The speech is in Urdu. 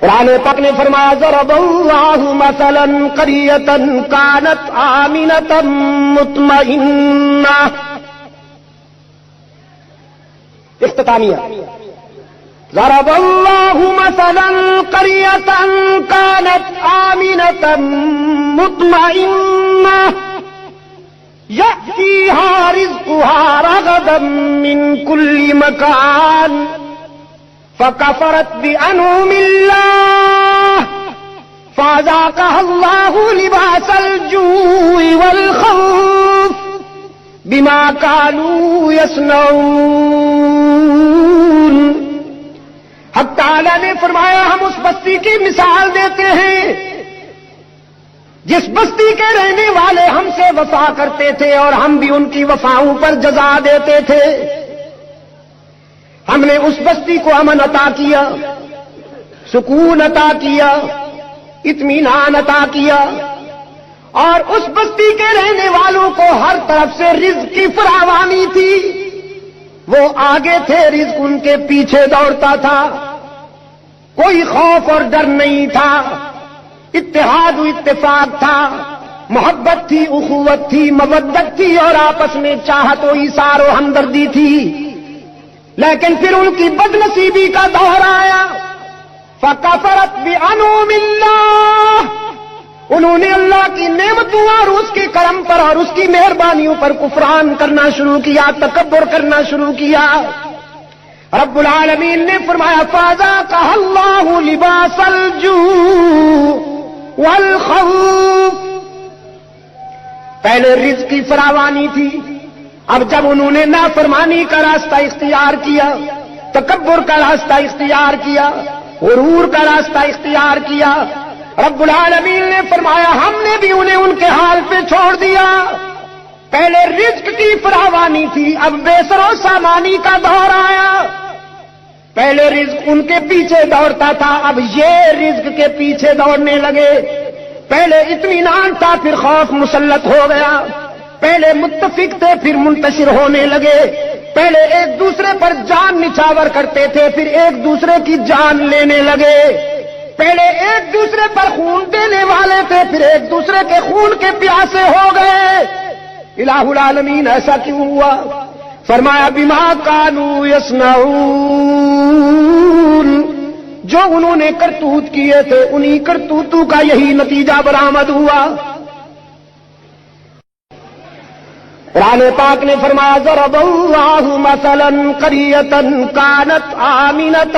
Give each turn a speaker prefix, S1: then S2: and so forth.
S1: قرآن پاک نے فرمایا ضرب اللہ مثلا قریۃ کانت آمنۃ مطمئنہ. اختتامیہ. ضرب اللہ مثلا قریۃ کانت آمنۃ مطمئنہ یأتیہا رزقہا رغدا من کل مکان فکفرت بانعم اللہ فاذاقہا اللہ لباس الجوع والخوف بما کانوا یصنعون. حق تعالی نے فرمایا ہم اس بستی کی مثال دیتے ہیں جس بستی کے رہنے والے ہم سے وفا کرتے تھے اور ہم بھی ان کی وفاؤں پر جزا دیتے تھے. ہم نے اس بستی کو امن عطا کیا، سکون عطا کیا، اطمینان عطا کیا، اور اس بستی کے رہنے والوں کو ہر طرف سے رزق کی فراوانی تھی. وہ آگے تھے، رزق ان کے پیچھے دوڑتا تھا، کوئی خوف اور ڈر نہیں تھا، اتحاد و اتفاق تھا، محبت تھی، اخوت تھی، مودت تھی، اور آپس میں چاہت و ایثار و ہمدردی تھی. لیکن پھر ان کی بد نصیبی کا دور آیا. فکفرت بانعم اللہ، انہوں نے اللہ کی نعمتوں اور اس کے کرم پر اور اس کی مہربانیوں پر کفران کرنا شروع کیا، تکبر کرنا شروع کیا. رب العالمین نے فرمایا فاذاقہا اللہ لباس الجوع والخوف. پہلے رزق کی فراوانی تھی، اب جب انہوں نے نافرمانی کا راستہ اختیار کیا، تکبر کا راستہ اختیار کیا، غرور کا راستہ اختیار کیا، رب العالمین نے فرمایا ہم نے بھی انہیں ان کے حال پہ چھوڑ دیا. پہلے رزق کی فراوانی تھی، اب بے سر و سامانی کا دور آیا. پہلے رزق ان کے پیچھے دوڑتا تھا، اب یہ رزق کے پیچھے دوڑنے لگے. پہلے اطمینان تھا، پھر خوف مسلط ہو گیا. پہلے متفق تھے، پھر منتشر ہونے لگے. پہلے ایک دوسرے پر جان نچھاور کرتے تھے، پھر ایک دوسرے کی جان لینے لگے. پہلے ایک دوسرے پر خون دینے والے تھے، پھر ایک دوسرے کے خون کے پیاسے ہو گئے. الہ العالمین ایسا کیوں ہوا؟ فرمایا بما کانوا یصنعون، جو انہوں نے کرتوت کیے تھے انہی کرتوتوں کا یہی نتیجہ برآمد ہوا. قرآن پاک نے فرمایا ضرب اللہ مثلا قریۃ کانت آمنۃ